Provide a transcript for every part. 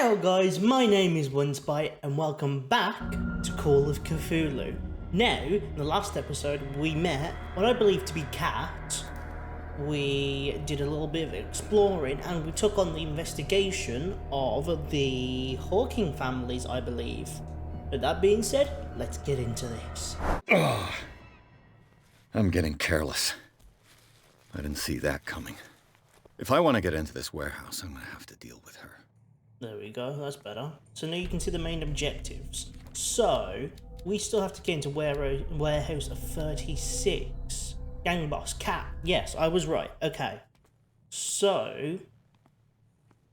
Hello guys, my name is OnceByte and welcome back to Call of Cthulhu. Now, in the last episode we met what I believe to be Cat. We did a little bit of exploring and we took on the investigation of the Hawking families, I believe. With that being said, let's get into this. Ugh. I'm getting careless. I didn't see that coming. If I want to get into this warehouse, I'm going to have to deal with her. There we go, that's better. So now you can see the main objectives. So, we still have to get into warehouse 36. Gang boss, Cat. Yes, I was right. Okay. So,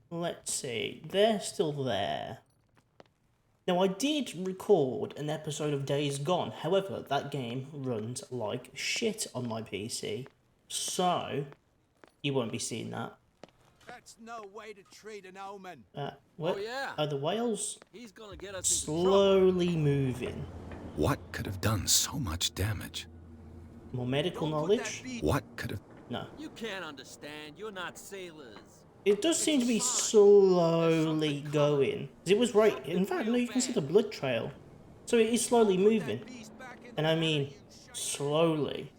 let's see. They're still there. Now, I did record an episode of Days Gone. However, that game runs like shit on my PC. So, you won't be seeing that. That's no way to treat an omen. What? Oh, yeah. Are the whales He's gonna get us slowly moving? What could have done so much damage? More medical knowledge? What could have... No. You can't understand. You're not sailors. It does seem to be slowly going. It was right. In fact, no, you can see the blood trail. So it is slowly moving. And I mean, slowly.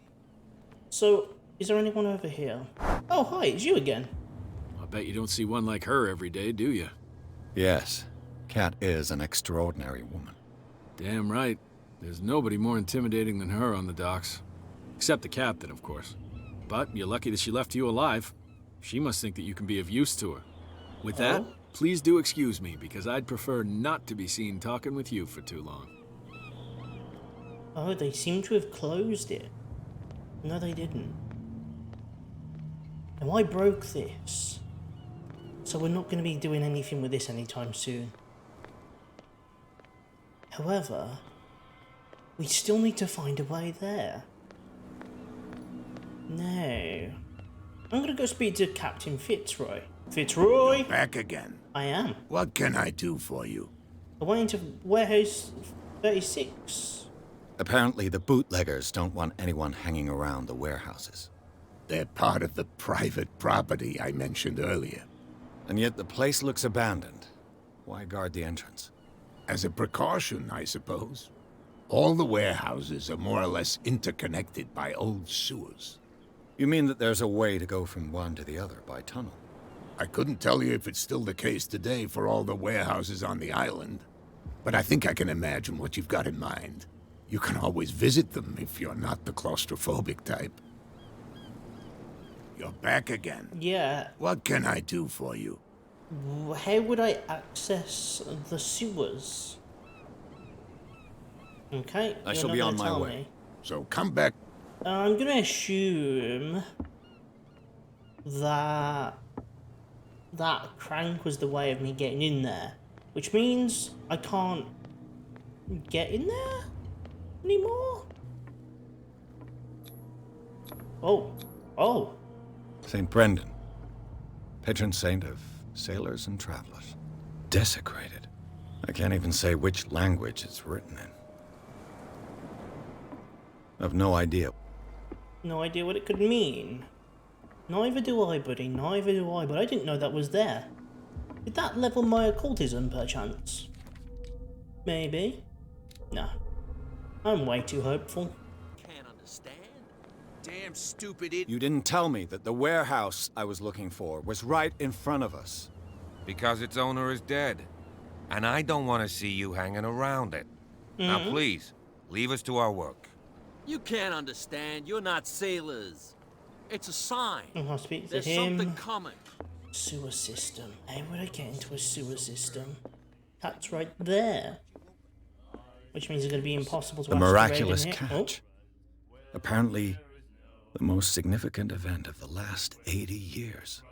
So, is there anyone over here? Oh, hi, it's you again. I bet you don't see one like her every day, do you? Yes, Cat is an extraordinary woman. Damn right. There's nobody more intimidating than her on the docks. Except the captain, of course. But you're lucky that she left you alive. She must think that you can be of use to her. With that, please do excuse me, because I'd prefer not to be seen talking with you for too long. Oh, they seem to have closed it. No, they didn't. Now, I broke this. So we're not going to be doing anything with this anytime soon. However, we still need to find a way there. No. I'm going to go speak to Captain Fitzroy. Fitzroy! Back again. I am. What can I do for you? I went into warehouse 36. Apparently the bootleggers don't want anyone hanging around the warehouses. They're part of the private property I mentioned earlier. And yet the place looks abandoned. Why guard the entrance? As a precaution, I suppose. All the warehouses are more or less interconnected by old sewers. You mean that there's a way to go from one to the other by tunnel? I couldn't tell you if it's still the case today for all the warehouses on the island, but I think I can imagine what you've got in mind. You can always visit them if you're not the claustrophobic type. You're back again. Yeah. What can I do for you? How would I access the sewers? Okay. I shall be on my way. Me. So come back. I'm gonna assume that crank was the way of me getting in there, which means I can't get in there anymore. Oh. St. Brendan, patron saint of sailors and travelers. Desecrated. I can't even say which language it's written in. I've no idea. No idea what it could mean. Neither do I, buddy, neither do I, but I didn't know that was there. Did that level my occultism, perchance? Maybe. No. I'm way too hopeful. Can't understand. Damn stupid idiot. You didn't tell me that the warehouse I was looking for was right in front of us. Because its owner is dead. And I don't want to see you hanging around it. Now please, leave us to our work. You can't understand. You're not sailors. It's a sign. I'll speak to There's him. something coming. Sewer system. How would I get into a sewer system? That's right there. Which means it's going to be impossible to The actually miraculous raid in here. catch. Apparently, the most significant event of the last 80 years.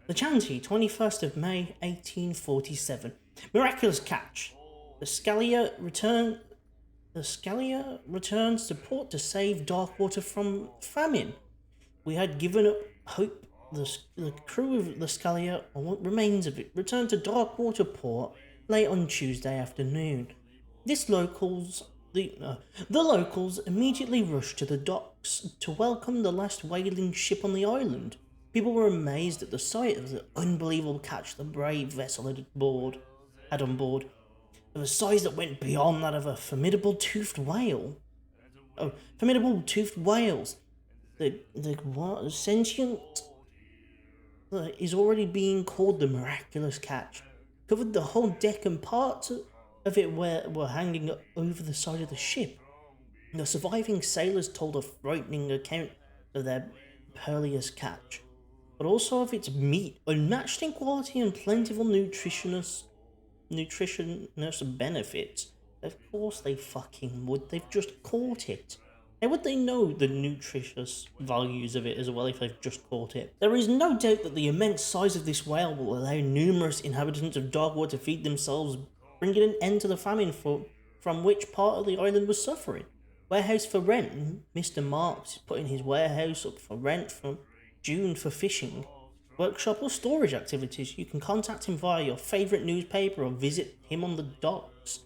The Chanty, 21st of May, 1847. Miraculous catch. The Scalia returns to port to save Darkwater from famine. We had given up hope. The crew of the Scalia, or what remains of it, returned to Darkwater port late on Tuesday afternoon. The locals immediately rushed to the docks to welcome the last whaling ship on the island. People were amazed at the sight of the unbelievable catch the brave vessel had on board, of a size that went beyond that of a formidable toothed whale. Oh, formidable toothed whales. The what? Sentient is already being called the miraculous catch. Covered the whole deck, and parts of it were hanging over the side of the ship. The surviving sailors told a frightening account of their perilous catch, but also of its meat, unmatched in quality and plentiful nutritionist benefits. Of course they fucking would. They've just caught it. How would they know the nutritious values of it as well if they've just caught it? There is no doubt that the immense size of this whale will allow numerous inhabitants of Darkwater to feed themselves, bringing an end to the famine from which part of the island was suffering. Warehouse for rent. Mr. Marks is putting his warehouse up for rent from June for fishing, workshop or storage activities. You can contact him via your favourite newspaper or visit him on the docks.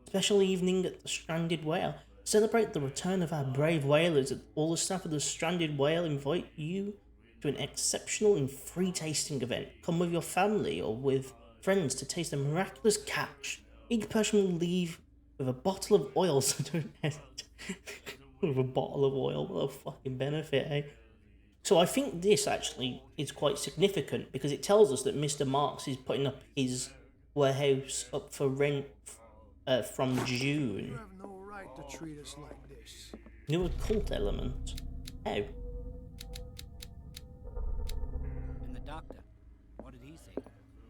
Special evening at the Stranded Whale. Celebrate the return of our brave whalers. All the staff of the Stranded Whale invite you to an exceptional and free tasting event. Come with your family or with friends to taste the miraculous catch. Each person will leave with a bottle of oil, so don't hesitate. With a bottle of oil, what a fucking benefit, eh? So I think this actually is quite significant because it tells us that Mr. Marks is putting up his warehouse up for rent from June. You have no right to treat us like this. New occult element. How? And the doctor, what did he say?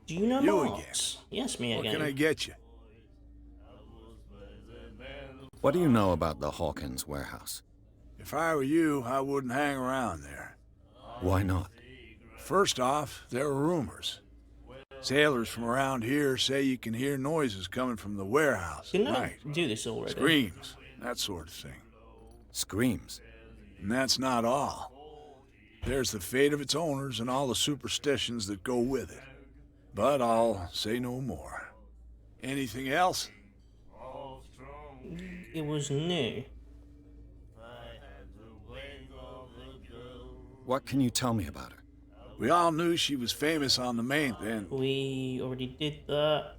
Do you know You Marks? Yes, me What again. can I get you? What do you know about the Hawkins warehouse? If I were you, I wouldn't hang around there. Why not? First off, there are rumors. Sailors from around here say you can hear noises coming from the warehouse at Didn't I night. do this already? Screams, that sort of thing. Screams. And that's not all. There's the fate of its owners and all the superstitions that go with it. But I'll say no more. Anything else? It was new. What can you tell me about her? We all knew she was famous on the mainland. We already did that.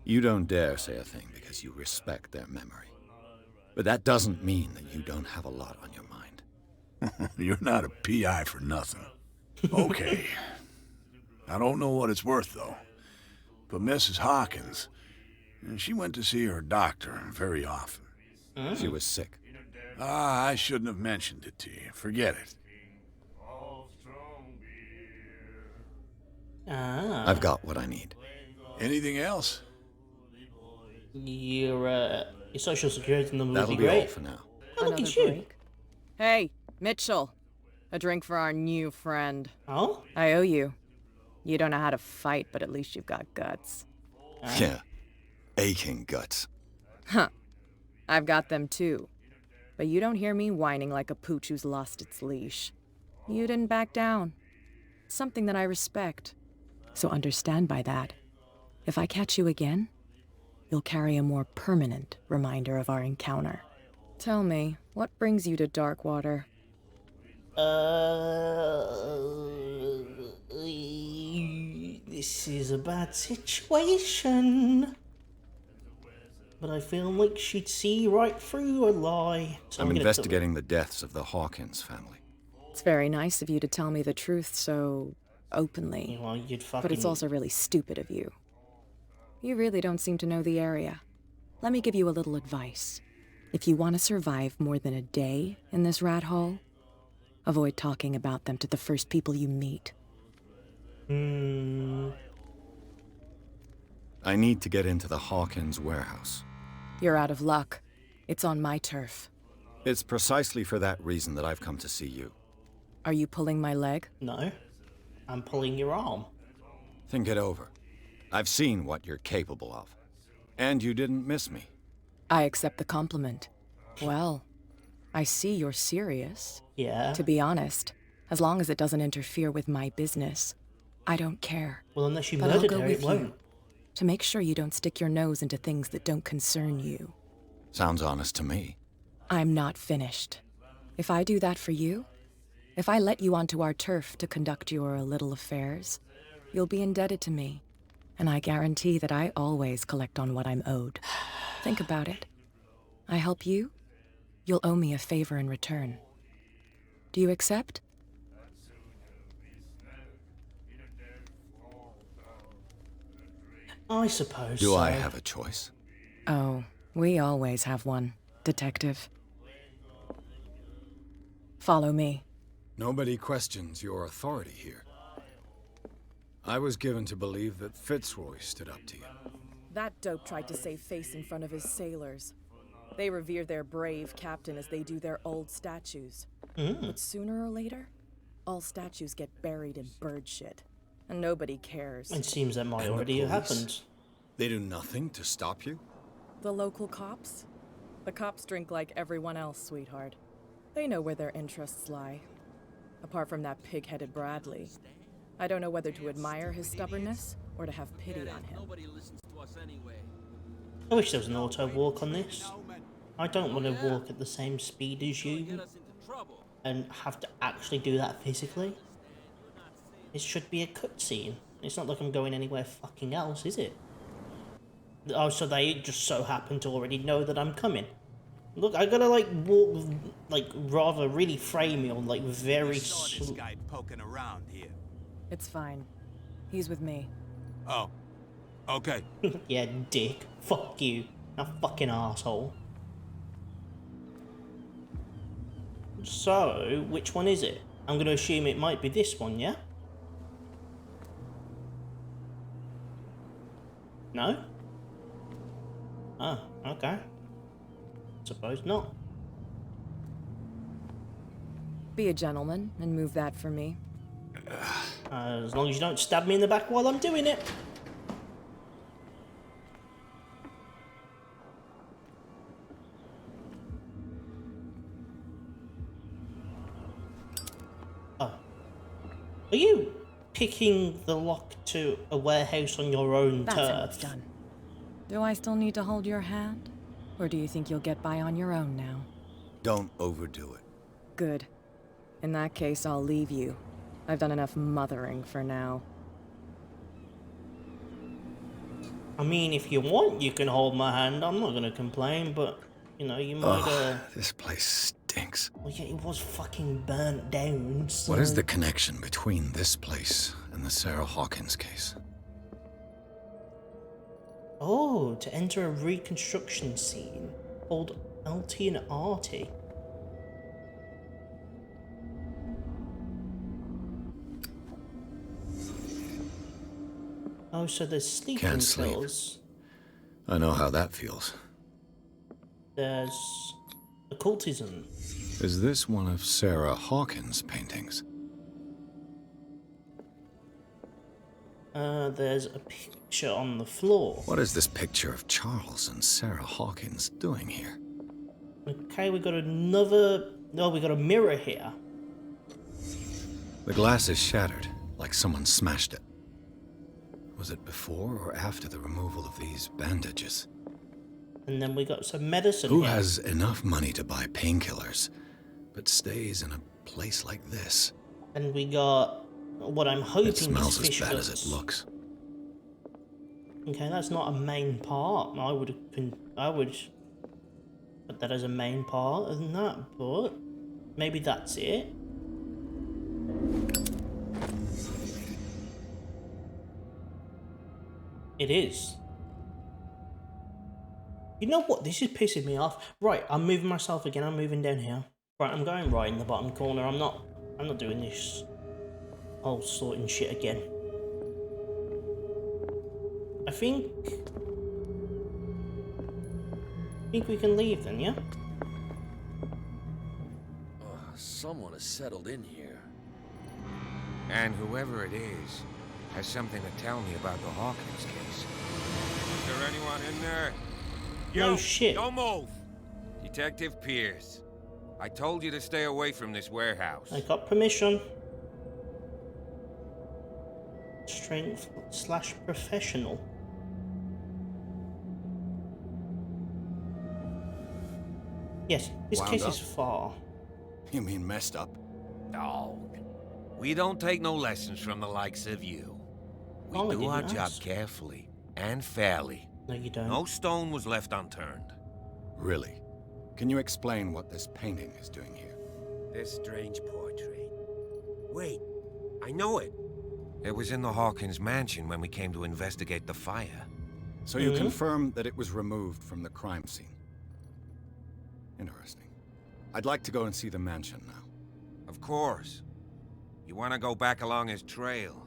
You don't dare say a thing because you respect their memory. But that doesn't mean that you don't have a lot on your mind. You're not a PI for nothing. Okay. I don't know what it's worth, though. But Mrs. Hawkins, she went to see her doctor very often. She was sick. I shouldn't have mentioned it to you. Forget it. I've got what I need. Anything else? Your social security number would That'll be be all great. for now. Oh, look Another at you. break? Hey, Mitchell. A drink for our new friend. Oh? I owe you. You don't know how to fight, but at least you've got guts. Yeah. Aching guts. Huh. I've got them too. But you don't hear me whining like a pooch who's lost its leash. You didn't back down. Something that I respect. So understand by that. If I catch you again, you'll carry a more permanent reminder of our encounter. Tell me, what brings you to Darkwater? This is a bad situation. But I feel like she'd see right through a lie. So I'm gonna investigating the deaths of the Hawkins family. It's very nice of you to tell me the truth so openly. Well, you'd fucking... But it's also really stupid of you. You really don't seem to know the area. Let me give you a little advice. If you want to survive more than a day in this rat hole, avoid talking about them to the first people you meet. I need to get into the Hawkins warehouse. You're out of luck. It's on my turf. It's precisely for that reason that I've come to see you. Are you pulling my leg? No. I'm pulling your arm. Think it over. I've seen what you're capable of. And you didn't miss me. I accept the compliment. Well, I see you're serious. Yeah. To be honest, as long as it doesn't interfere with my business, I don't care. Well, unless you But I'll murdered go her, with it you. won't. To make sure you don't stick your nose into things that don't concern you. Sounds honest to me. I'm not finished. If I do that for you, If I let you onto our turf to conduct your little affairs, you'll be indebted to me, and I guarantee that I always collect on what I'm owed. Think about it. I help you, you'll owe me a favor in return. Do you accept? I suppose Do so. I have a choice? Oh, we always have one, Detective. Follow me. Nobody questions your authority here. I was given to believe that Fitzroy stood up to you. That dope tried to save face in front of his sailors. They revere their brave captain as they do their old statues. But sooner or later, all statues get buried in bird shit. And nobody cares. It seems that might And the already have police? happened. They do nothing to stop you? The local cops? The cops drink like everyone else, sweetheart. They know where their interests lie. Apart from that pig-headed Bradley. I don't know whether to admire his stubbornness or to have pity on him. Nobody listens to us anyway. I wish there was an auto walk on this. I don't want to walk at the same speed as you Get us into trouble. and have to actually do that physically. It should be a cutscene. It's not like I'm going anywhere fucking else, is it? Oh, so they just so happen to already know that I'm coming. Look, I gotta like walk, like rather really frame me on like very This guy poking around here. It's fine. He's with me. Oh. Okay. Yeah, dick. Fuck you. A fucking asshole. So, which one is it? I'm gonna assume it might be this one, yeah? No? Oh, okay. Suppose not. Be a gentleman and move that for me. As long as you don't stab me in the back while I'm doing it. Oh. Are you picking the lock to a warehouse on your own That's how it's turf? done. Do I still need to hold your hand? Or do you think you'll get by on your own now? Don't overdo it. Good. In that case, I'll leave you. I've done enough mothering for now. I mean, if you want, you can hold my hand. I'm not gonna complain, but, you know, you might, This place stinks. Well, yeah, it was fucking burnt down, so... What is the connection between this place and the Sarah Hawkins case? Oh, to enter a reconstruction scene called Alty and Arty. Oh, so there's sleeping Can't sleep. pills. I know how that feels. There's occultism. Is this one of Sarah Hawkins' paintings? There's a picture on the floor. What is this picture of Charles and Sarah Hawkins doing here? Okay, we got another... No, we got a mirror here. The glass is shattered, like someone smashed it. Was it before or after the removal of these bandages? And then we got some medicine Who here. has enough money to buy painkillers, but stays in a place like this? And we got what I'm hoping It smells is as fish bad as guts. it looks. Okay, that's not a main part. I would put that as a main part than that, but maybe that's it. It is. You know what? This is pissing me off. Right, I'm moving myself again. I'm moving down here. Right, I'm going right in the bottom corner. I'm not doing this whole sorting shit again. I think we can leave then, yeah? Someone has settled in here. And whoever it is has something to tell me about the Hawkins case. Is there anyone in there? No You, shit. Don't move! Detective Pierce. I told you to stay away from this warehouse. I got permission. Strength/professional. Yes, this Wound case up? is far. You mean messed up? Oh, we don't take no lessons from the likes of you. We Oh, I do our didn't job ask. carefully and fairly. No, you don't. No stone was left unturned. Really? Can you explain what this painting is doing here? This strange portrait. Wait, I know it. It was in the Hawkins mansion when we came to investigate the fire. So you confirm that it was removed from the crime scene. Interesting. I'd like to go and see the mansion now. Of course. You want to go back along his trail?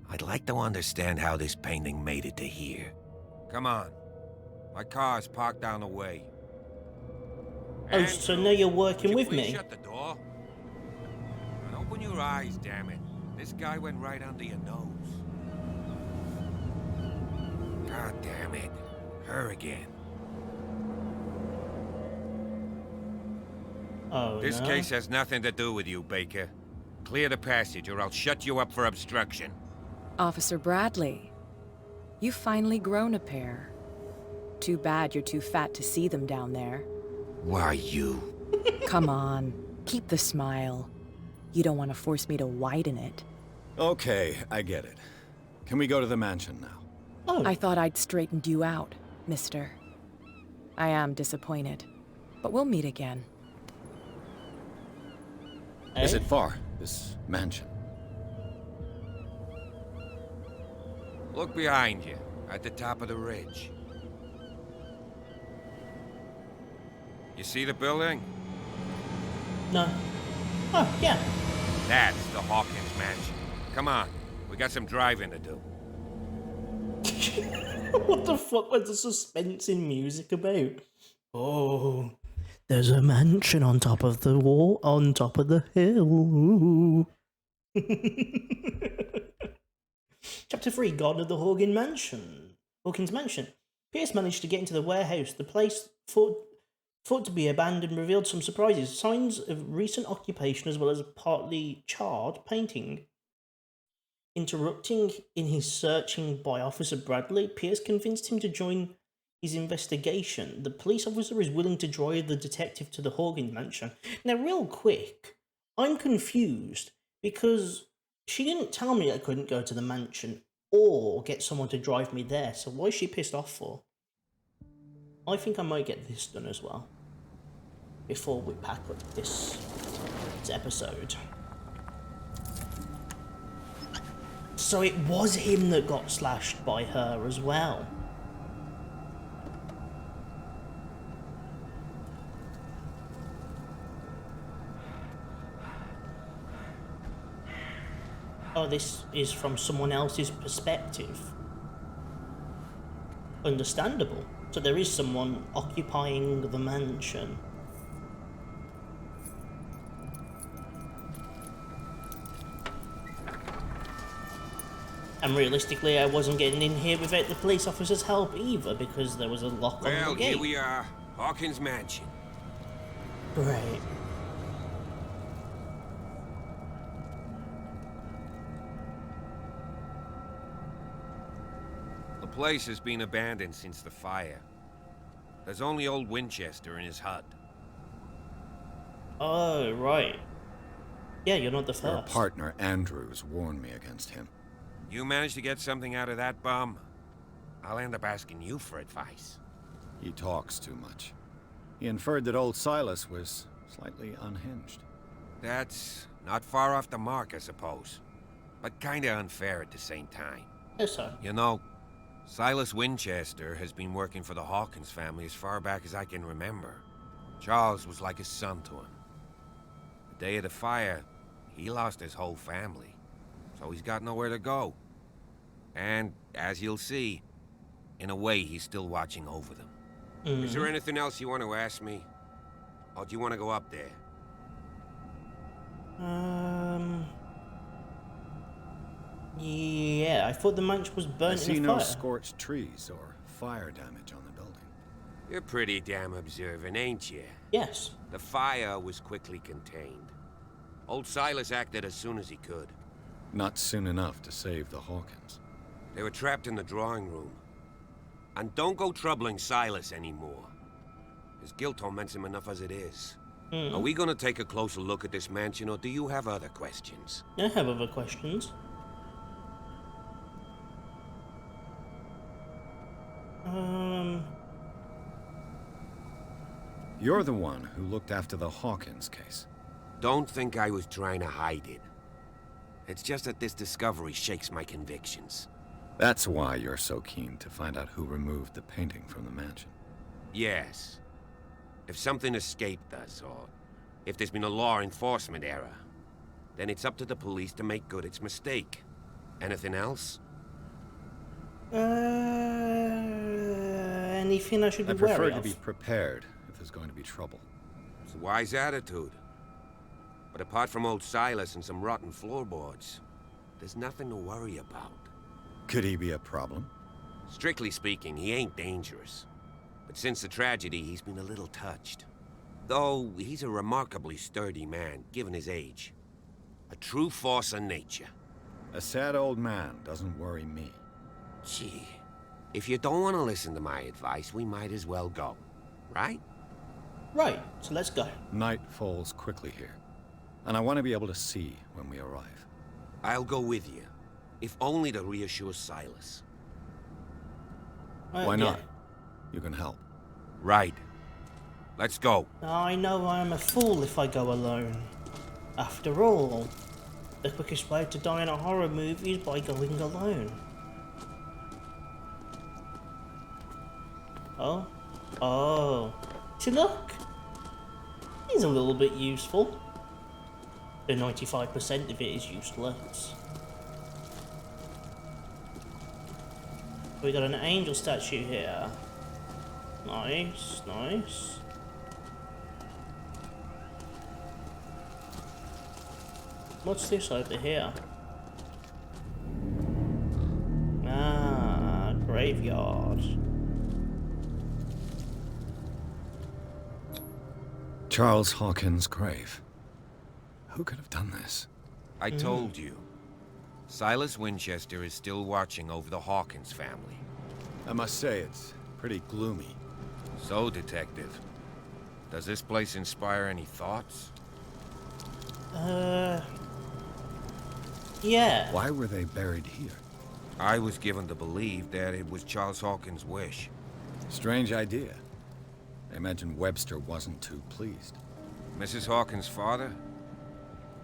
I'd like to understand how this painting made it to here. Come on. My car's parked down the way. Oh, so now you're working with me? Shut the door. And open your eyes, damn it. This guy went right under your nose. God damn it. Her again. Oh, This no. case has nothing to do with you, Baker. Clear the passage or I'll shut you up for obstruction. Officer Bradley, you've finally grown a pair. Too bad you're too fat to see them down there. Why you? Come on, keep the smile. You don't want to force me to widen it. Okay, I get it. Can we go to the mansion now? Oh, I thought I'd straightened you out, mister. I am disappointed, but we'll meet again. Is eh? it far, this mansion? Look behind you, at the top of the ridge. You see the building? No. Oh, yeah. That's the Hawkins mansion. Come on, we got some driving to do. What the fuck was the suspense in music about? Oh, there's a mansion on top of the wall, on top of the hill. Ooh. Chapter 3, Garden of the Hawkins Mansion. Pierce managed to get into the warehouse. The place, thought to be abandoned, revealed some surprises. Signs of recent occupation as well as a partly charred painting. Interrupting in his searching by Officer Bradley, Pierce convinced him to join his investigation. The police officer is willing to drive the detective to the Hawkins mansion. Now, real quick, I'm confused because she didn't tell me I couldn't go to the mansion or get someone to drive me there, so why is she pissed off for? I think I might get this done as well before we pack up this episode. So it was him that got slashed by her as well. Oh, this is from someone else's perspective. Understandable. So there is someone occupying the mansion. And realistically, I wasn't getting in here without the police officer's help either, because there was a lock on the Well, gate. here we are, Hawkins mansion. Great. The place has been abandoned since the fire. There's only old Winchester in his hut. Oh, right. Yeah, you're not the Your first. partner, Andrews, warned me against him. You manage to get something out of that bum, I'll end up asking you for advice. He talks too much. He inferred that old Silas was slightly unhinged. That's not far off the mark, I suppose. But kinda unfair at the same time. Yes, sir. You know, Silas Winchester has been working for the Hawkins family as far back as I can remember. Charles was like a son to him. The day of the fire, he lost his whole family, so he's got nowhere to go. And, as you'll see, in a way, he's still watching over them. Is there anything else you want to ask me? Or do you want to go up there? Yeah, I thought the mansion was I burnt see in a no fire. scorched trees or fire damage on the building. You're pretty damn observant, ain't you? Yes. The fire was quickly contained. Old Silas acted as soon as he could. Not soon enough to save the Hawkins. They were trapped in the drawing room. And don't go troubling Silas anymore. His guilt torments him enough as it is. Are we gonna take a closer look at this mansion, or do you have other questions? I have other questions. You're the one who looked after the Hawkins case. Don't think I was trying to hide it. It's just that this discovery shakes my convictions. That's why you're so keen to find out who removed the painting from the mansion. Yes. If something escaped us, or if there's been a law enforcement error, then it's up to the police to make good its mistake. Anything else? Anything I should be I prefer wary to of? be prepared if there's going to be trouble. It's a wise attitude. But apart from old Silas and some rotten floorboards, there's nothing to worry about. Could he be a problem? Strictly speaking, he ain't dangerous. But since the tragedy, he's been a little touched. Though, he's a remarkably sturdy man, given his age. A true force of nature. A sad old man doesn't worry me. Gee, if you don't want to listen to my advice, we might as well go. Right? Right, so let's go. Night falls quickly here, and I want to be able to see when we arrive. I'll go with you, if only to reassure Silas. Why not? You can help. Right. Let's go. I know I'm a fool if I go alone. After all, the quickest way to die in a horror movie is by going alone. Oh. Oh. See, look. He's a little bit useful. The 95% of it is useless. We got an angel statue here. Nice, nice. What's this over here? Ah, graveyard. Charles Hawkins' grave. Who could have done this? I told you. Silas Winchester is still watching over the Hawkins family. I must say, it's pretty gloomy. So, Detective, does this place inspire any thoughts? Yeah. Why were they buried here? I was given to believe that it was Charles Hawkins' wish. Strange idea. I imagine Webster wasn't too pleased. Mrs. Hawkins' father?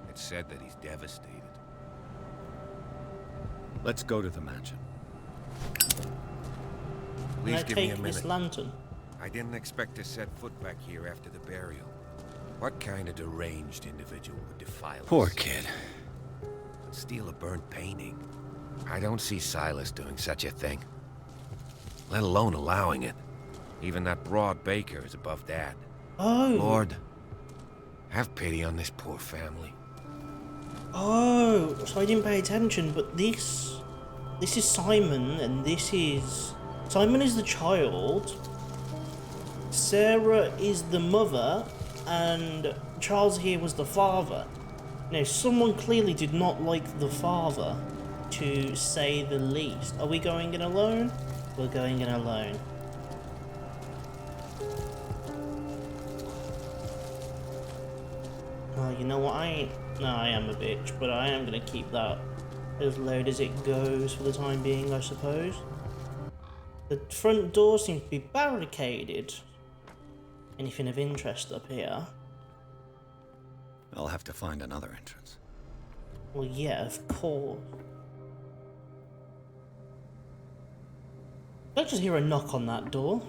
It's said that he's devastated. Let's go to the mansion. Please give me a Take this minute. lantern. I didn't expect to set foot back here after the burial. What kind of deranged individual would defile Poor this? kid. And steal a burnt painting? I don't see Silas doing such a thing. Let alone allowing it. Even that broad baker is above that. Oh. Lord, have pity on this poor family. Oh, so I didn't pay attention, but this is Simon, and this is... Simon is the child, Sarah is the mother, and Charles here was the father. Now, someone clearly did not like the father, to say the least. Are we going in alone? We're going in alone. Oh, you know what, No, I am a bitch, but I am gonna keep that as loud as it goes for the time being, I suppose. The front door seems to be barricaded. Anything of interest up here? I'll have to find another entrance. Well, yeah, of course. Did I just hear a knock on that door?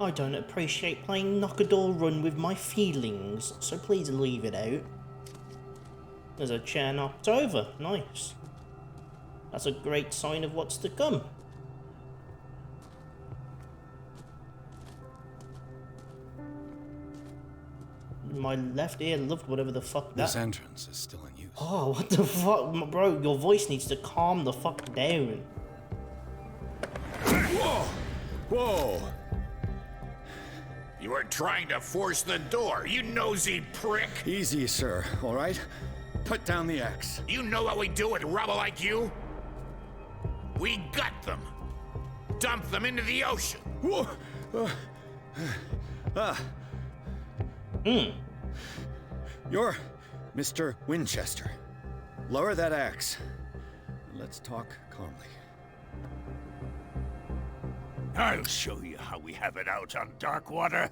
I don't appreciate playing knock-a-door-run with my feelings, so please leave it out. There's a chair knocked over. Nice. That's a great sign of what's to come. My left ear loved whatever the fuck that... This entrance is still in use. Oh, what the fuck? Bro, your voice needs to calm the fuck down. Whoa! Whoa! You were trying to force the door, you nosy prick! Easy, sir, all right? Put down the axe. You know what we do with rubble like you? We gut them. Dump them into the ocean. Whoa! You're Mr. Winchester. Lower that axe. Let's talk calmly. I'll show you how we have it out on Darkwater.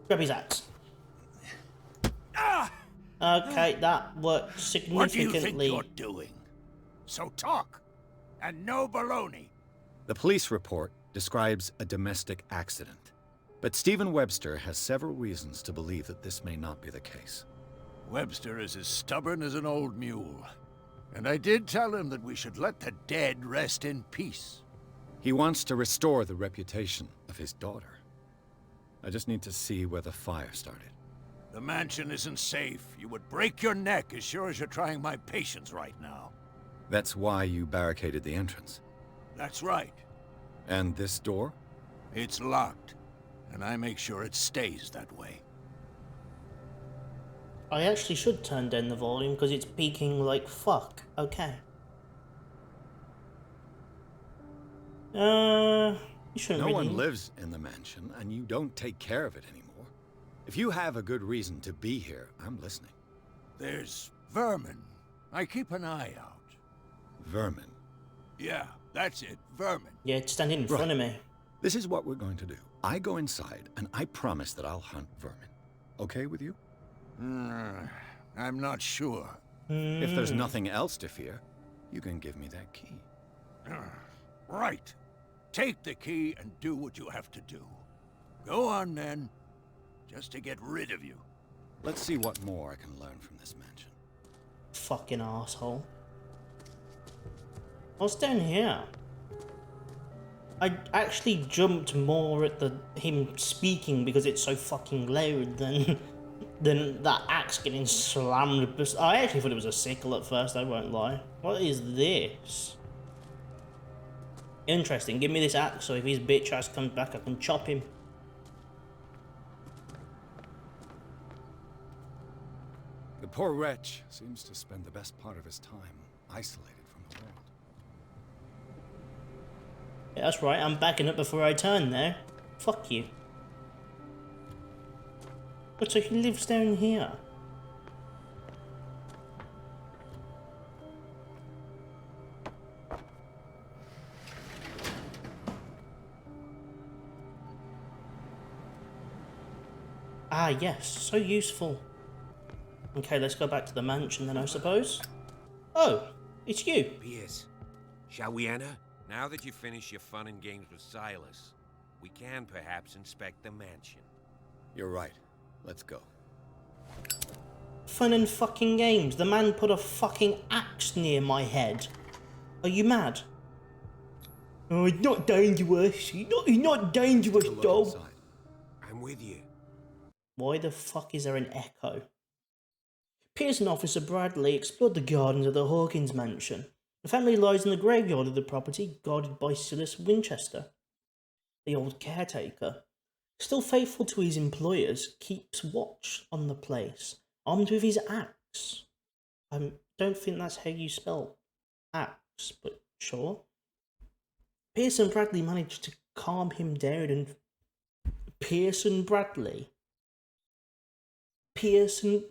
Grab his axe. Okay, that worked significantly. What do you think you're doing? So talk, and no baloney. The police report describes a domestic accident, but Stephen Webster has several reasons to believe that this may not be the case. Webster is as stubborn as an old mule. And I did tell him that we should let the dead rest in peace. He wants to restore the reputation of his daughter. I just need to see where the fire started. The mansion isn't safe. You would break your neck as sure as you're trying my patience right now. That's why you barricaded the entrance. That's right. And this door? It's locked, and I make sure it stays that way. I actually should turn down the volume because it's peaking like fuck. Okay. You shouldn't No really... one lives in the mansion, and you don't take care of it anymore. If you have a good reason to be here, I'm listening. There's vermin. I keep an eye out. Vermin? Yeah, that's it, vermin. Yeah, it's standing in front of me. This is what we're going to do. I go inside, and I promise that I'll hunt vermin. Okay with you? I'm not sure. If there's nothing else to fear, you can give me that key. Right. Take the key and do what you have to do. Go on, then. Just to get rid of you. Let's see what more I can learn from this mansion. Fucking asshole. What's down here? I actually jumped more at him speaking because it's so fucking loud than that axe getting slammed. I actually thought it was a sickle at first, I won't lie. What is this? Interesting, give me this axe so if his bitch ass comes back I can chop him. The poor wretch seems to spend the best part of his time isolated from the world. Yeah, that's right, I'm backing up before I turn there. Fuck you. But so he lives down here. Ah, yes, so useful. Okay, let's go back to the mansion then, I suppose. Oh, it's you. Pierce, shall we enter? Now that you've finished your fun and games with Silas, we can perhaps inspect the mansion. You're right. Let's go. Fun and fucking games. The man put a fucking axe near my head. Are you mad? Oh, it's not dangerous. He's not dangerous, dog. I'm with you. Why the fuck is there an echo? Pierce and Officer Bradley explored the gardens of the Hawkins mansion. The family lies in the graveyard of the property, guarded by Silas Winchester. The old caretaker, still faithful to his employers, keeps watch on the place, armed with his axe. I don't think that's how you spell axe, but sure. Pierce and Bradley managed to calm him down and... Pearson Bradley? Pearson...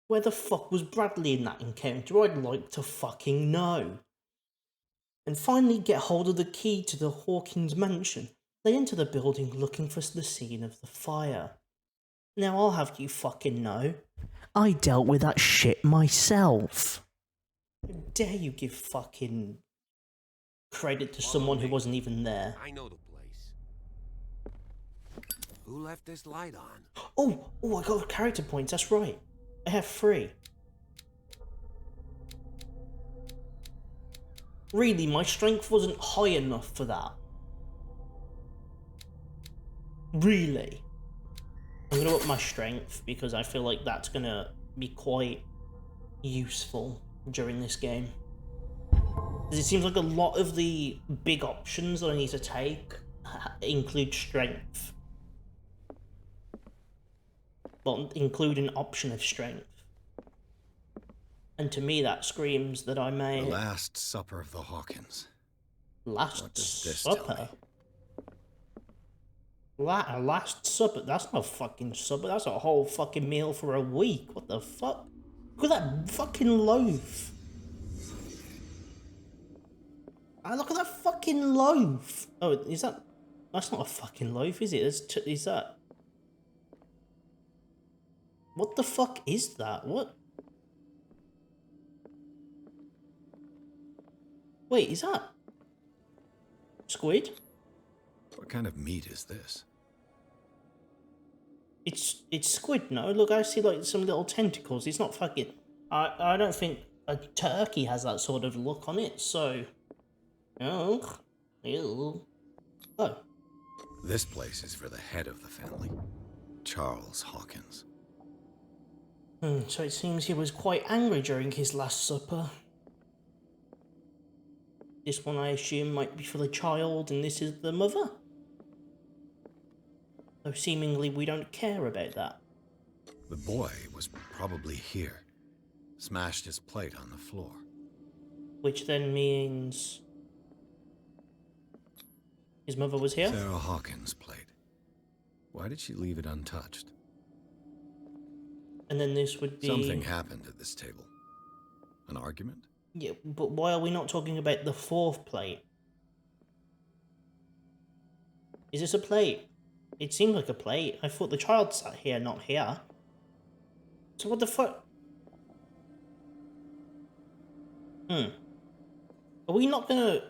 Where the fuck was Bradley in that encounter? I'd like to fucking know. And finally get hold of the key to the Hawkins mansion. They enter the building looking for the scene of the fire. Now I'll have you fucking know, I dealt with that shit myself. How dare you give fucking credit to someone who wasn't even there? I know the place. Who left this light on? Oh, I got character points, that's right. I have 3. Really, my strength wasn't high enough for that. Really. I'm gonna up my strength because I feel like that's gonna be quite useful during this game. Because it seems like a lot of the big options that I need to take include strength. Well, include an option of strength. And to me that screams that I may... The Last Supper of the Hawkins. What does this tell Supper? me? Last supper? That's not a fucking supper. That's a whole fucking meal for a week. What the fuck? Look at that fucking loaf. Ah, look at that fucking loaf. Oh, is that... That's not a fucking loaf, is it? Is that... What the fuck is that? What? Wait, is that... Squid? What kind of meat is this? It's squid, no? Look, I see like some little tentacles. It's not fucking... I don't think a turkey has that sort of look on it, so... Oh. Ew. Oh. This place is for the head of the family, Charles Hawkins. So it seems he was quite angry during his last supper. This one, I assume, might be for the child, and this is the mother? Though seemingly we don't care about that. The boy was probably here. Smashed his plate on the floor. Which then means... his mother was here? Sarah Hawkins' plate. Why did she leave it untouched? And then this would be... Something happened at this table. An argument? Yeah, but why are we not talking about the fourth plate? Is this a plate? It seemed like a plate. I thought the child sat here, not here. So what the fuck? Are we not gonna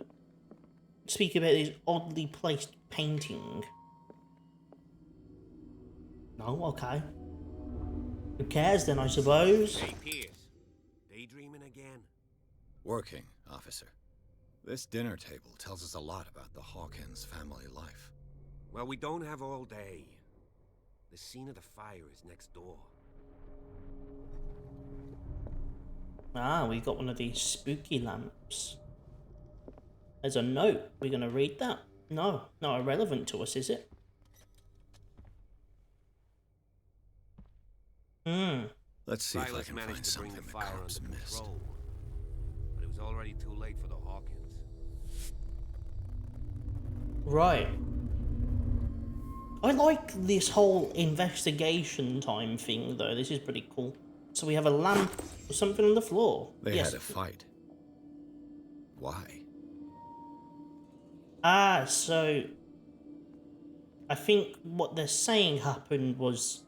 speak about this oddly placed painting? No? Okay. Who cares then, I suppose? Hey, Pierce. Daydreaming again? Working, officer. This dinner table tells us a lot about the Hawkins family life. Well, we don't have all day. The scene of the fire is next door. Ah, we got one of these spooky lamps. There's a note. We're gonna read that? No, not irrelevant to us, is it? Let's see if I Silas can managed find to bring something the the fire cops under missed. control, but it was already too late for the Hawkins. Right. I like this whole investigation time thing, though. This is pretty cool. So we have a lamp or something on the floor. They Yes. had a fight. Why? Ah, so... I think what they're saying happened was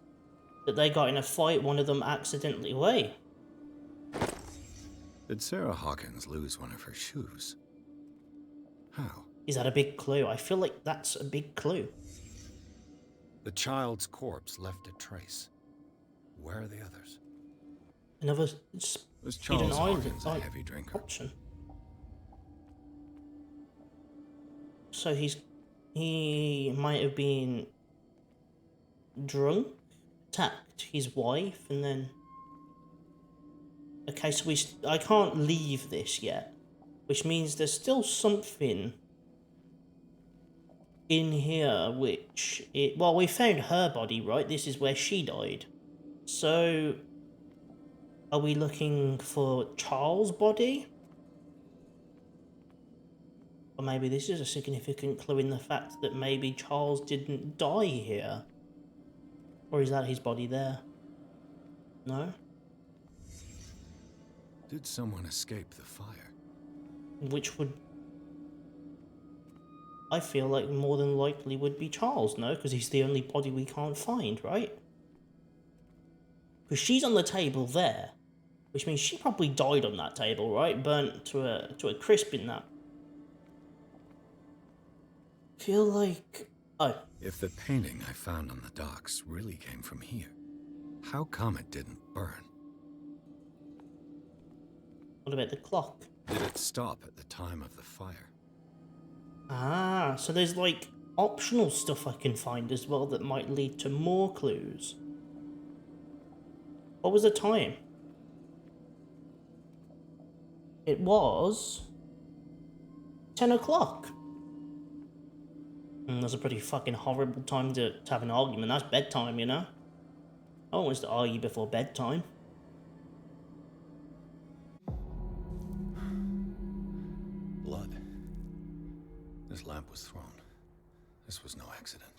that they got in a fight, one of them accidentally away. Did Sarah Hawkins lose one of her shoes? How? Is that a big clue? I feel like that's a big clue. The child's corpse left a trace. Where are the others? Another Was hidden Charles island Hawkins a heavy drinker? option. So he might have been drunk, attacked his wife, and then... Okay, so I can't leave this yet, which means there's still something in here which... Well, we found her body, right? This is where she died. So... Are we looking for Charles' body? Or maybe this is a significant clue in the fact that maybe Charles didn't die here. Or is that his body there? No? Did someone escape the fire? Which would... I feel like more than likely would be Charles, no? Because he's the only body we can't find, right? Because she's on the table there. Which means she probably died on that table, right? Burnt to a crisp in that. Feel like... Oh. If the painting I found on the docks really came from here, how come it didn't burn? What about the clock? Did it stop at the time of the fire? Ah, so there's like optional stuff I can find as well that might lead to more clues. What was the time? It was 10 o'clock. That's a pretty fucking horrible time to have an argument. That's bedtime, you know? I don't want us to argue before bedtime. Blood. lamp was thrown. This was no accident.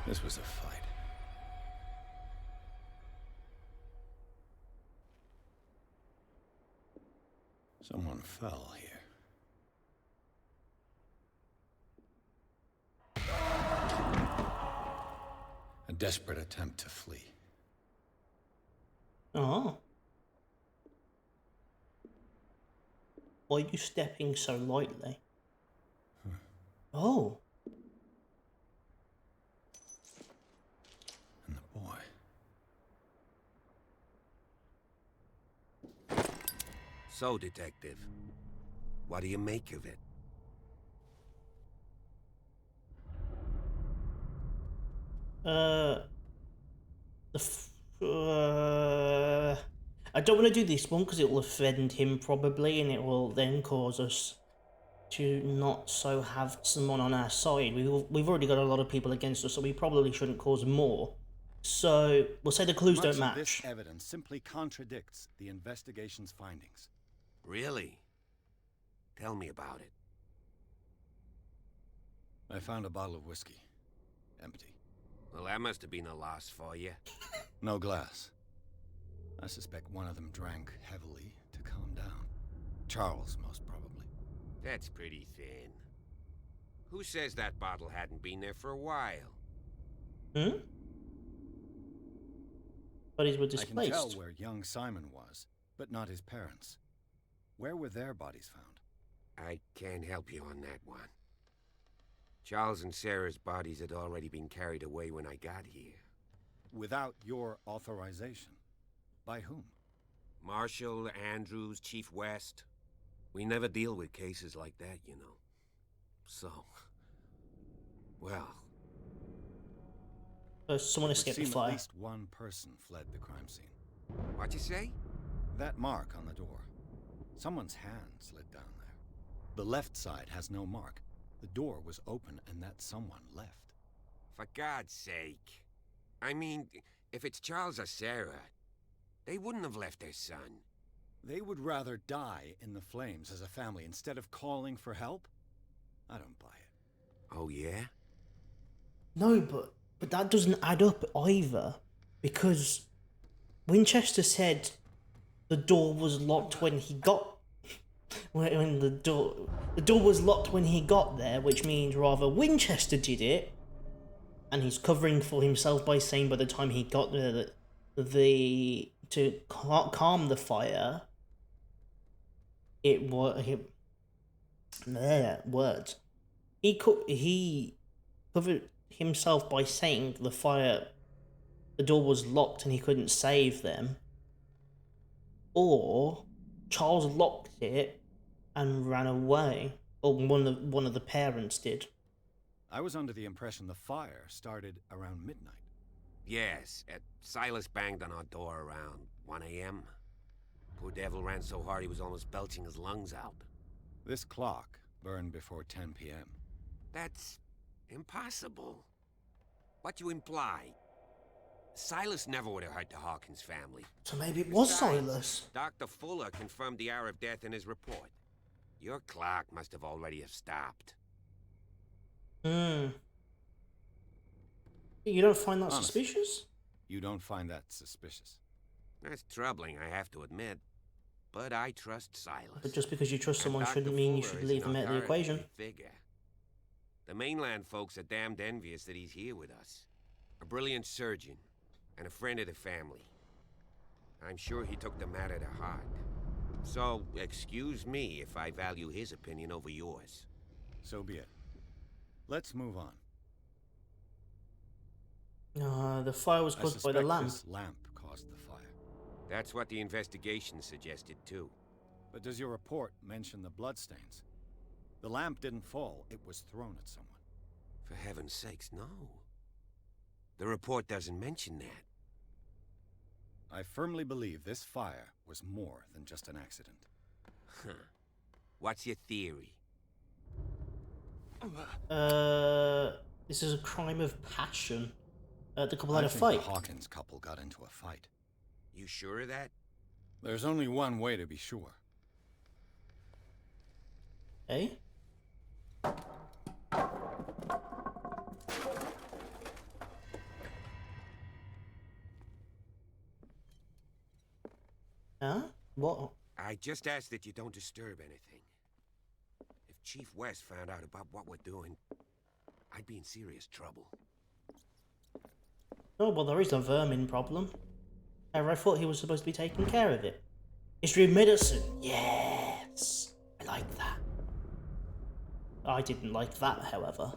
This was a fight. Someone fell here. A desperate attempt to flee. Oh. Why are you stepping so lightly? Oh. And the boy. So, Detective, what do you make of it? I don't want to do this one because it will offend him probably, and it will then cause us to not so have someone on our side. We've already got a lot of people against us, so we probably shouldn't cause more. So we'll say the clues don't match. This evidence simply contradicts the investigation's findings. Really? Tell me about it. I found a bottle of whiskey. Empty. Well, that must have been a loss for you. No glass. I suspect one of them drank heavily to calm down. Charles, most probably. That's pretty thin. Who says that bottle hadn't been there for a while? Hmm? Bodies were displaced. I can tell where young Simon was, but not his parents. Where were their bodies found? I can't help you on that one. Charles and Sarah's bodies had already been carried away when I got here. Without your authorization? By whom? Marshall, Andrews, Chief West. We never deal with cases like that, you know. So... well... someone escaped the At fire. least one person fled the crime scene. What'd you say? That mark on the door. Someone's hand slid down there. The left side has no mark. The door was open and that someone left. For God's sake. I mean, if it's Charles or Sarah, they wouldn't have left their son. They would rather die in the flames as a family instead of calling for help? I don't buy it. Oh, yeah? No, but that doesn't add up either, because Winchester said the door was locked when he got... when the door was locked when he got there, which means rather Winchester did it, and he's covering for himself by saying by the time he got there that to calm the fire, it was words. He covered himself by saying the door was locked and he couldn't save them, or Charles locked it and ran away, or one of the parents did. I was under the impression the fire started around midnight. Yes, Silas banged on our door around 1 a.m. Poor devil ran so hard he was almost belching his lungs out. This clock burned before 10 p.m. That's impossible. What you imply? Silas never would have hurt the Hawkins family. So maybe it was Besides, Silas. Dr. Fuller confirmed the hour of death in his report. Your clock must have already have stopped. You don't find that Honestly, suspicious? You don't find that suspicious? That's troubling, I have to admit. But I trust Silas. But just because you trust someone Dr. shouldn't mean you Fuller should is leave an them out of the equation. authoritative figure. The mainland folks are damned envious that he's here with us. A brilliant surgeon, and a friend of the family. I'm sure he took the matter to heart. So, excuse me if I value his opinion over yours. So be it. Let's move on. The fire was caused by the lamp. This lamp caused the fire. That's what the investigation suggested, too. But does your report mention the bloodstains? The lamp didn't fall, it was thrown at someone. For heaven's sakes, no. The report doesn't mention that. I firmly believe this fire was more than just an accident. Huh. What's your theory? This is a crime of passion. The couple I had a think fight. the Hawkins couple got into a fight. You sure of that? There's only one way to be sure. Eh? Huh? What? I just ask that you don't disturb anything. If Chief West found out about what we're doing, I'd be in serious trouble. Oh, well, there is a vermin problem. However, I thought he was supposed to be taking care of it. History of medicine. Yes. I like that. I didn't like that, however.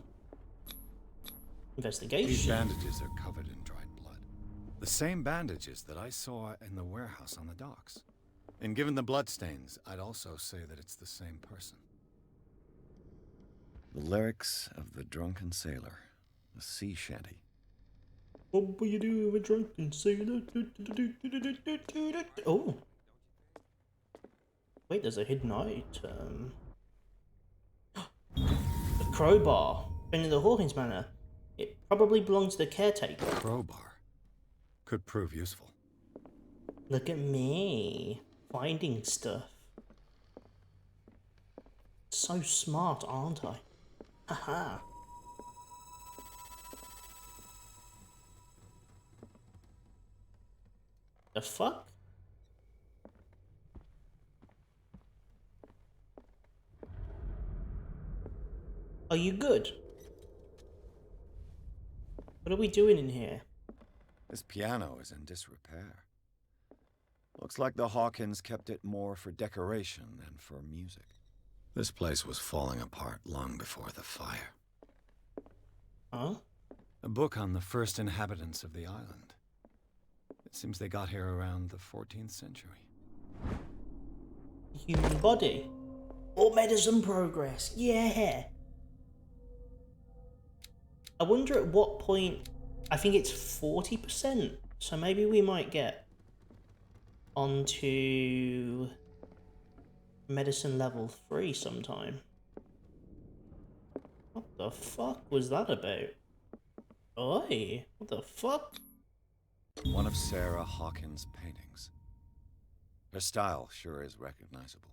Investigation. These bandages are covered in dried blood. The same bandages that I saw in the warehouse on the docks. And given the bloodstains, I'd also say that it's the same person. The lyrics of the drunken sailor, a sea shanty. What will you do with a drunken sailor? Oh. Wait, there's a hidden item. The crowbar. Found in the Hawkins Manor. It probably belongs to the caretaker. Crowbar. Could prove useful. Look at me. Finding stuff. So smart, aren't I? Haha. The fuck? Are you good? What are we doing in here? This piano is in disrepair. Looks like the Hawkins kept it more for decoration than for music. This place was falling apart long before the fire. Huh? A book on the first inhabitants of the island. It seems they got here around the 14th century. Human body. Or medicine progress. Yeah. I wonder at what point. I think it's 40%. So maybe we might get onto medicine level 3 sometime. What the fuck was that about? Oi, what the fuck? One of Sarah Hawkins' paintings. Her style sure is recognizable.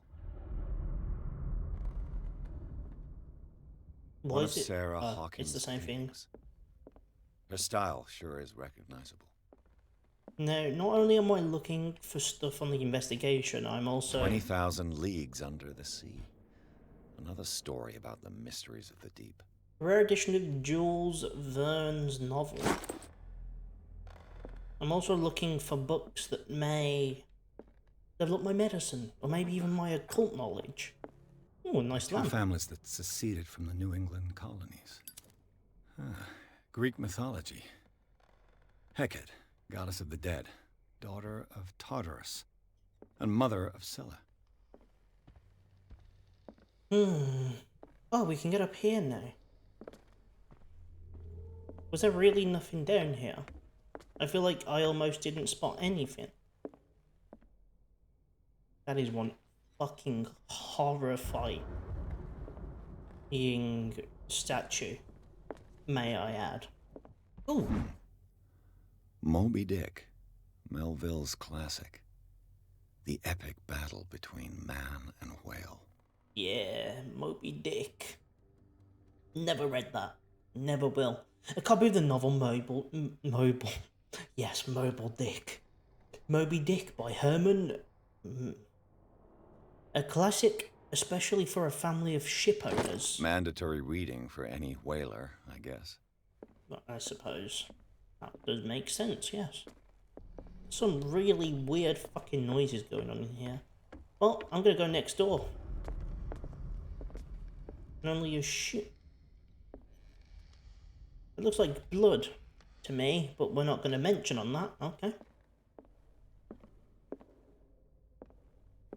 What One is of it? Sarah Hawkins' It's the same thing. paintings. Her style sure is recognizable. No, not only am I looking for stuff on the investigation, I'm also... 20,000 Leagues Under the Sea. Another story about the mysteries of the deep. Rare edition of Jules Verne's novel. I'm also looking for books that may develop my medicine, or maybe even my occult knowledge. Ooh, a nice Two lamp. families that seceded from the New England colonies. Greek mythology. Hecate, goddess of the dead, daughter of Tartarus, and mother of Scylla. Oh, we can get up here now. Was there really nothing down here? I feel like I almost didn't spot anything. That is one fucking horrifying statue, may I add. Ooh. Moby Dick, Melville's classic. The epic battle between man and whale. Yeah, Moby Dick. Never read that. Never will. A copy of the novel Mobile Dick. Moby Dick by Herman. A classic, especially for a family of ship owners. Mandatory reading for any whaler, I guess. I suppose. That does make sense, yes. Some really weird fucking noises going on in here. Well, I'm gonna go next door. And only a shit. It looks like blood to me, but we're not gonna mention on that, okay.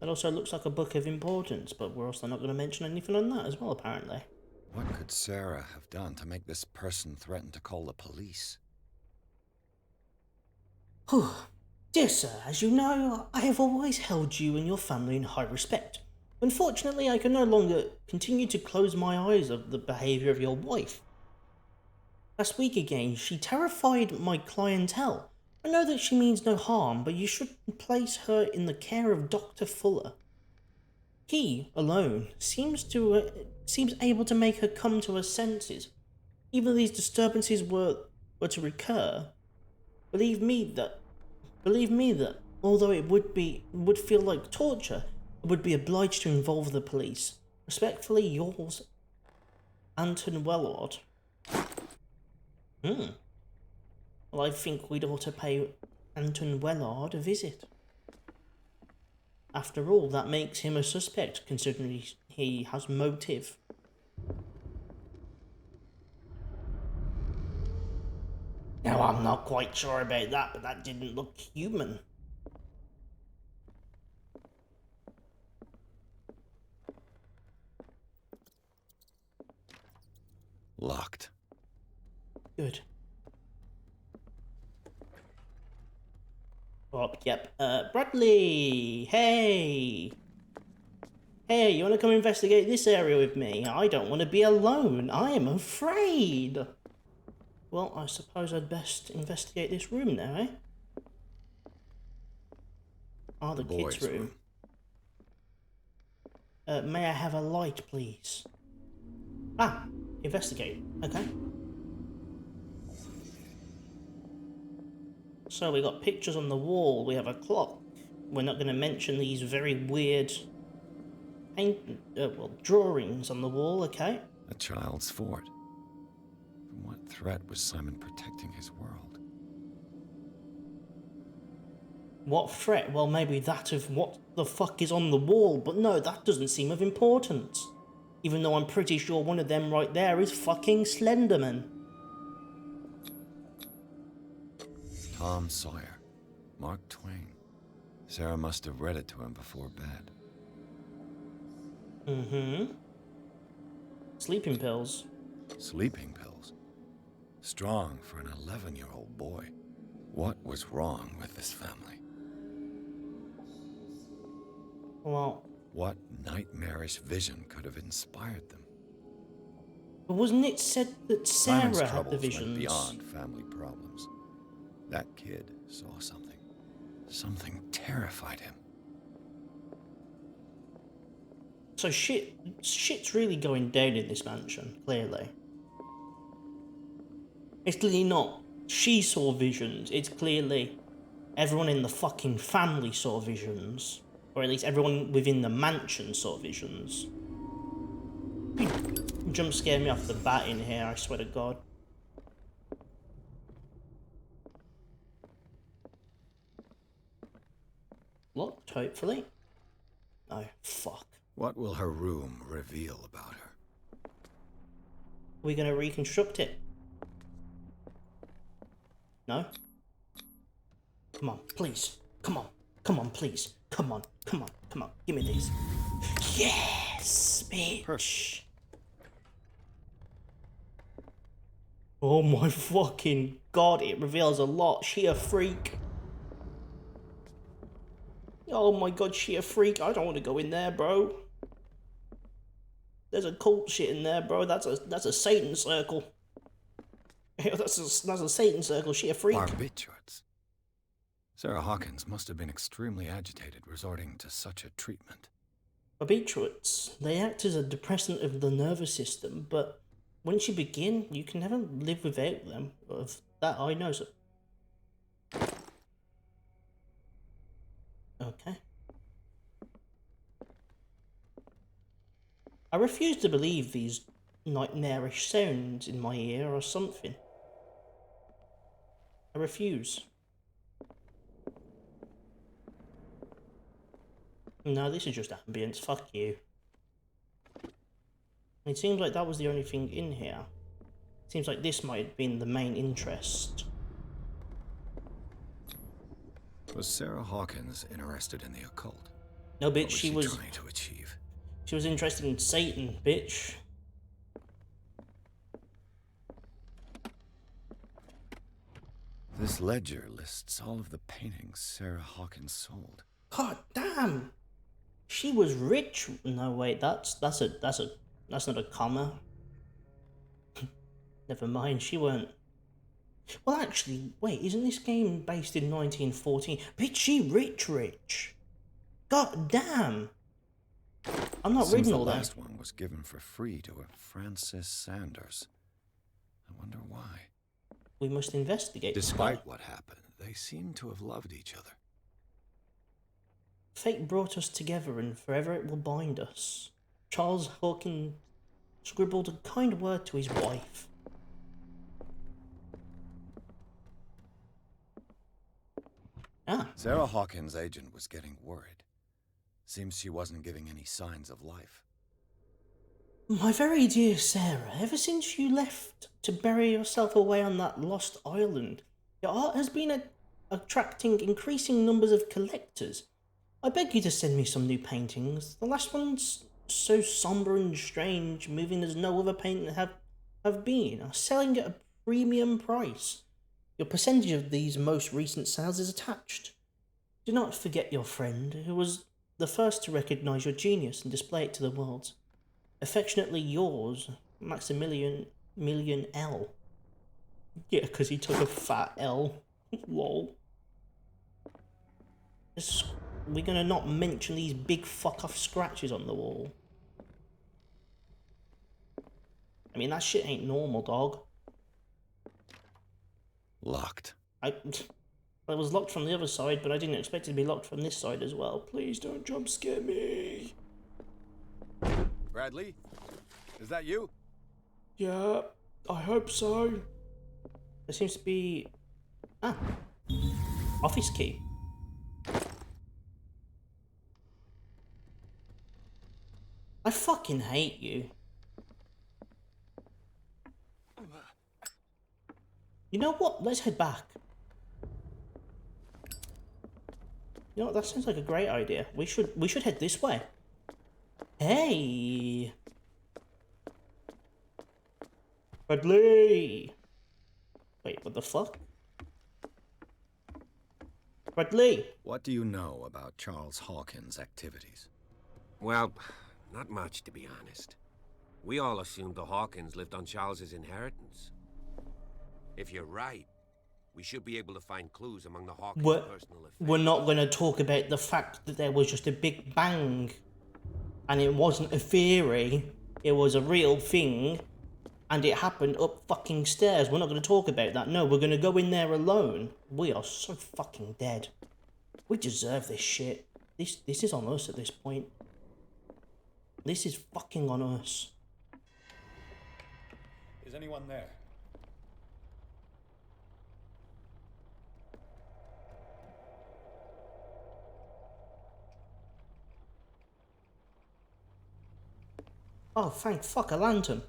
It also looks like a book of importance, but we're also not gonna mention anything on that as well, apparently. What could Sarah have done to make this person threaten to call the police? Whew. Dear sir, as you know, I have always held you and your family in high respect. Unfortunately, I can no longer continue to close my eyes of the behaviour of your wife. Last week again, she terrified my clientele I know that she means no harm, but you should place her in the care of Dr. Fuller. He, alone, seems able to make her come to her senses. Even though these disturbances were to recur, believe me that, although it would feel like torture, I would be obliged to involve the police. Respectfully, yours, Anton Wellard. Well, I think we'd ought to pay Anton Wellard a visit. After all, that makes him a suspect, considering he has motive. Now, I'm not quite sure about that, but that didn't look human. Locked. Good. Oh, yep. Bradley! Hey! Hey, you want to come investigate this area with me? I don't want to be alone. I am afraid. Well, I suppose I'd best investigate this room now, eh? Oh, the kids' room. May I have a light, please? Ah, investigate. Okay. So we got pictures on the wall. We have a clock. We're not going to mention these very weird drawings on the wall. Okay. A child's fort. From what threat was Simon protecting his world? What threat? Well, maybe that of what the fuck is on the wall, but no, that doesn't seem of importance. Even though I'm pretty sure one of them right there is fucking Slenderman. Tom Sawyer. Mark Twain. Sarah must have read it to him before bed. Mm-hmm. Sleeping pills. Sleeping pills. Strong for an 11-year-old boy. What was wrong with this family? Well, what nightmarish vision could have inspired them? But wasn't it said that Sarah had the visions? Went beyond family problems. That kid saw something. Something terrified him. So shit's really going down in this mansion, clearly. It's clearly not she saw visions, it's clearly everyone in the fucking family saw visions. Or at least everyone within the mansion saw visions. Jump scared me off the bat in here, I swear to God. Locked, hopefully. Oh, fuck. What will her room reveal about her? Are we going to reconstruct it? No? Come on, please. Come on. Come on, please. Come on. Come on. Come on. Give me these. Yes, bitch. Perfect. Oh my fucking God, it reveals a lot. She a freak. Oh my God, she a freak. I don't want to go in there, bro. There's a cult shit in there, bro. That's a Satan circle. that's a Satan circle. She a freak. Barbiturates. Sarah Hawkins must have been extremely agitated, resorting to such a treatment. Barbiturates. They act as a depressant of the nervous system, but once you begin, you can never live without them. Of that I know. So. Okay. I refuse to believe these nightmarish sounds in my ear or something. I refuse. No, this is just ambience. Fuck you. It seems like that was the only thing in here. Seems like this might have been the main interest. Was Sarah Hawkins interested in the occult? No, bitch, What was she was trying to achieve? She was interested in Satan, bitch. This ledger lists all of the paintings Sarah Hawkins sold. God damn! She was rich. No, wait, that's not a comma. Never mind, she weren't. Well, actually, wait, isn't this game based in 1914? Bitchy Rich. God damn! I'm not Seems reading the all that. last one was given for free to a Francis Sanders. I wonder why. We must investigate. Despite what happened, they seem to have loved each other. Fate brought us together and forever it will bind us. Charles Hawkins scribbled a kind word to his wife. Ah. Sarah Hawkins' agent was getting worried. Seems she wasn't giving any signs of life. My very dear Sarah, ever since you left to bury yourself away on that lost island, your art has been attracting increasing numbers of collectors. I beg you to send me some new paintings. The last one's so somber and strange, moving as no other painting have been, are selling at a premium price. Your percentage of these most recent sales is attached. Do not forget your friend, who was the first to recognise your genius and display it to the world. Affectionately yours, Maximilian L. Yeah, because he took a fat L. Lol. We're gonna not mention these big fuck-off scratches on the wall. I mean, that shit ain't normal, dog. Locked. It was locked from the other side, but I didn't expect it to be locked from this side as well. Please don't jump scare me. Bradley? Is that you? Yeah, I hope so. There seems to be... Ah. Office key. I fucking hate you. You know what? Let's head back. You know what? That sounds like a great idea. We should head this way. Hey! Bradley! Wait, what the fuck? Bradley! What do you know about Charles Hawkins' activities? Well, not much, to be honest. We all assumed the Hawkins lived on Charles's inheritance. If you're right, we should be able to find clues among the Hawkins' personal effects. We're not going to talk about the fact that there was just a big bang. And it wasn't a theory. It was a real thing. And it happened up fucking stairs. We're not going to talk about that. No, we're going to go in there alone. We are so fucking dead. We deserve this shit. This is on us at this point. This is fucking on us. Is anyone there? Oh, thank fuck, a lantern.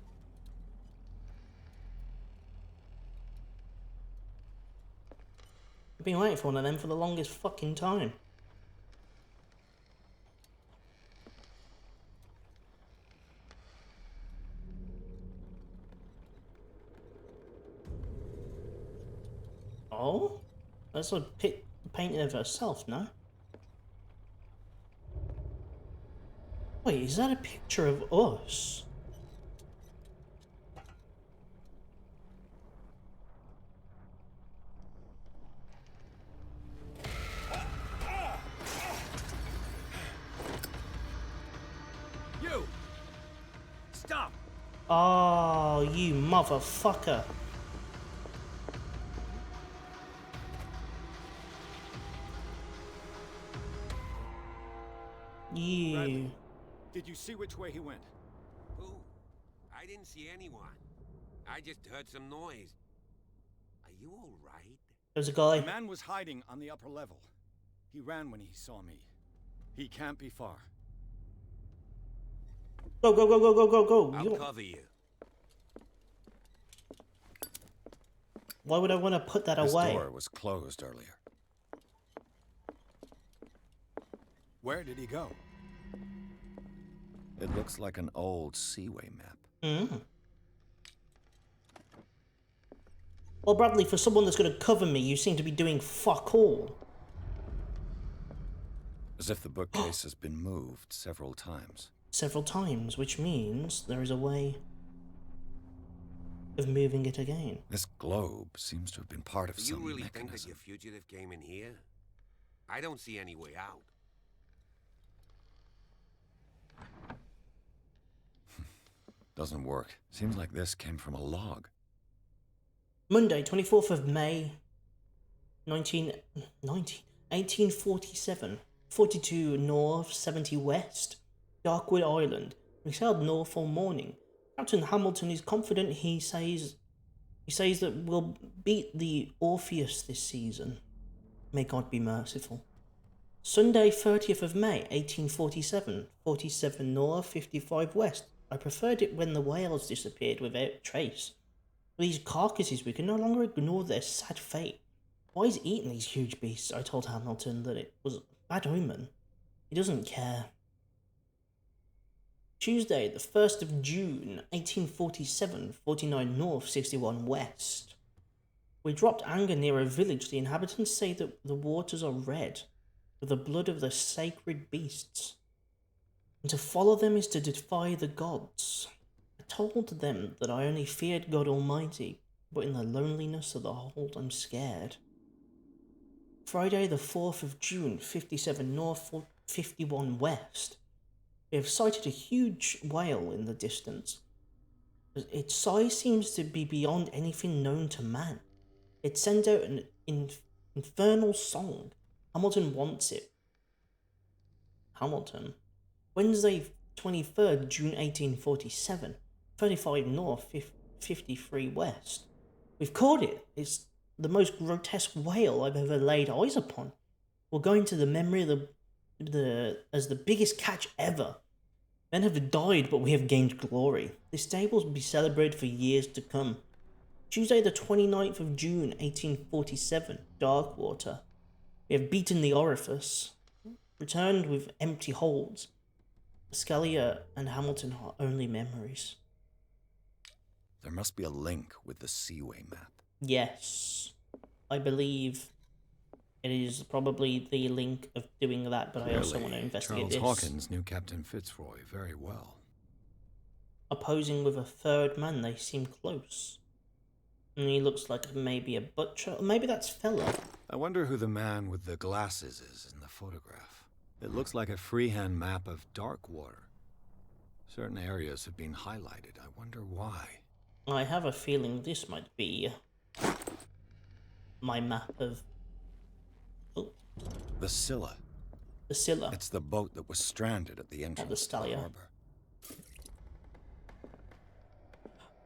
I've been waiting for one of them for the longest fucking time. Oh? That's a painting of herself, no? Wait, is that a picture of us? You! Stop! Oh, you motherfucker. You. Bradley, did you see which way he went? Who? I didn't see anyone. I just heard some noise. Are you all right? There's a guy. The man was hiding on the upper level. He ran when he saw me. He can't be far. Go, go, go, go, go, go, go. I'll cover you. Why would I want to put that This away? door was closed earlier. Where did he go? It looks like an old Seaway map. Mm. Well, Bradley, for someone that's going to cover me, you seem to be doing fuck all. As if the bookcase has been moved several times. Several times, which means there is a way. of moving it again. This globe seems to have been part of Do you some really think that mechanism. your fugitive came in here? I don't see any way out. Doesn't work. Seems like this came from a log. Monday, 24th of May, 1847, 42 north, 70 west, Darkwood Island. We sailed north all morning. Captain Hamilton is confident. He says that we'll beat the Orpheus this season. May God be merciful. Sunday, 30th of May, 1847, 47 north, 55 west. I preferred it when the whales disappeared without trace. With these carcasses, we can no longer ignore their sad fate. Why is eating these huge beasts? I told Hamilton that it was a bad omen. He doesn't care. Tuesday, the 1st of June, 1847, 49 north, 61 west. We dropped anchor near a village. The inhabitants say that the waters are red with the blood of the sacred beasts, and to follow them is to defy the gods. I told them that I only feared God Almighty, but in the loneliness of the hold I'm scared. Friday, the 4th of June, 57 north, 51 west. We have sighted a huge whale in the distance. Its size seems to be beyond anything known to man. It sends out an infernal song. Hamilton wants it. Hamilton. Wednesday, 23rd June 1847, 35 north, 53 west. We've caught it. It's the most grotesque whale I've ever laid eyes upon. We're going to the memory of as the biggest catch ever. Men have died, but we have gained glory. This day will be celebrated for years to come. Tuesday, the 29th of June, 1847, Darkwater. We have beaten the orifice, returned with empty holds. Scalia and Hamilton are only memories. There must be a link with the Seaway map. Yes, I believe it is probably the link of doing that, but I also want to investigate Charles this. Hawkins knew Captain Fitzroy very well. Opposing with a third man, they seem close. And he looks like maybe a butcher. Or maybe that's Fella. I wonder who the man with the glasses is in the photograph. It looks like a freehand map of Darkwater. Certain areas have been highlighted. I wonder why. I have a feeling this might be my map of... Oh, The Scylla. the Scylla. It's the boat that was stranded at the entrance to the Stallion. harbor.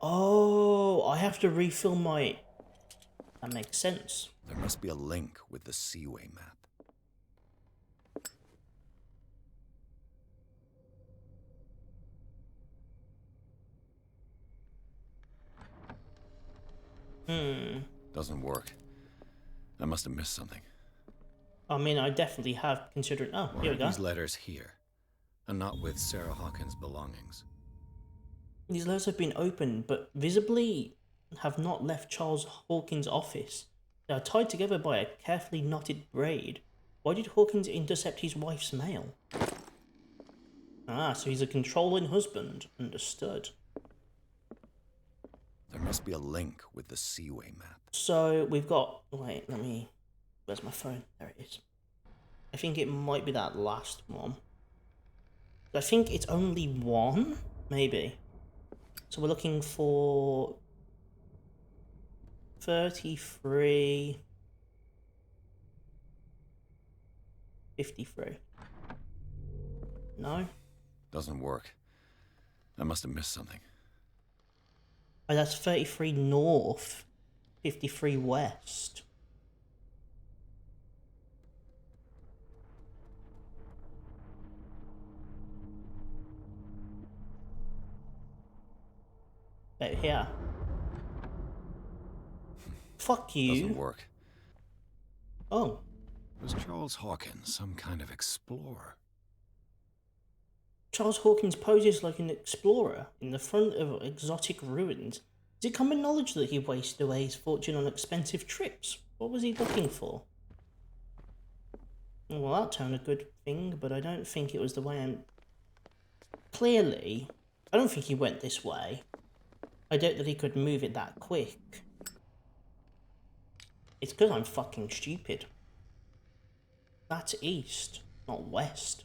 Oh, I have to refill my... That makes sense. There must be a link with the Seaway map. Doesn't work. I must have missed something. I mean, I definitely have considered... Oh, Why here are we go. these letters here, and not with Sarah Hawkins' belongings? These letters have been opened, but visibly have not left Charles Hawkins' office. They are tied together by a carefully knotted braid. Why did Hawkins intercept his wife's mail? Ah, so he's a controlling husband. Understood. There must be a link with the Seaway map. So we've got... Wait, let me... Where's my phone? There it is. I think it might be that last one. I think it's only one? Maybe. So we're looking for... 33... 53. No? Doesn't work. I must have missed something. Oh, that's 33 north, 53 west. Right here. Fuck you. Doesn't work. Oh. Was Charles Hawkins some kind of explorer? Charles Hawkins poses like an explorer in the front of exotic ruins. Is it common knowledge that he wasted away his fortune on expensive trips? What was he looking for? Well, that sounded a good thing, but I don't think it was the way I'm... Clearly, I don't think he went this way. I doubt that he could move it that quick. It's because I'm fucking stupid. That's east, not west.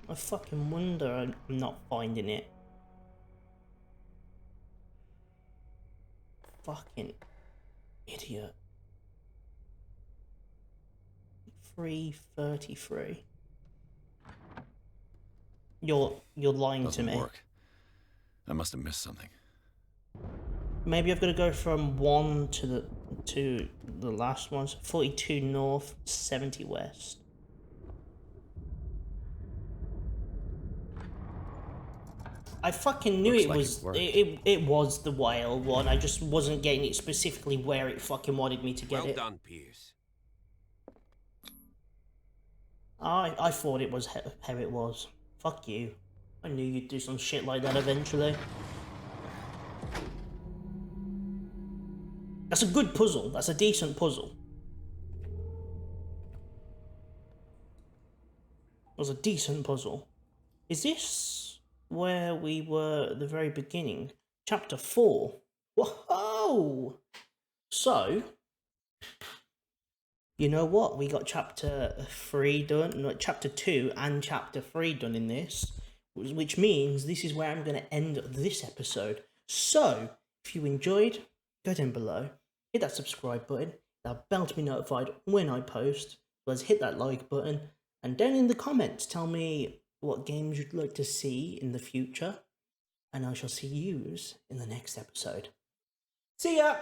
I fucking wonder I'm not finding it. Fucking idiot. 333. You're lying Doesn't to me. work. I must have missed something. Maybe I've got to go from 1 to the last one. So 42 north, 70 west. I fucking knew it was the whale one. I just wasn't getting it specifically where it fucking wanted me to get Well it. done, Pierce. I thought it was how it was. Fuck you. I knew you'd do some shit like that eventually. That's a good puzzle. That's a decent puzzle. It was a decent puzzle. Is this where we were at the very beginning? Chapter 4. Whoa! So, you know what? We got chapter 3 done, no, chapter 2 and chapter 3 done in this, which means this is where I'm going to end this episode. So, if you enjoyed, go down below, hit that subscribe button, that bell to be notified when I post, as well as hit that like button, and down in the comments tell me what games you'd like to see in the future, and I shall see yous in the next episode. See ya!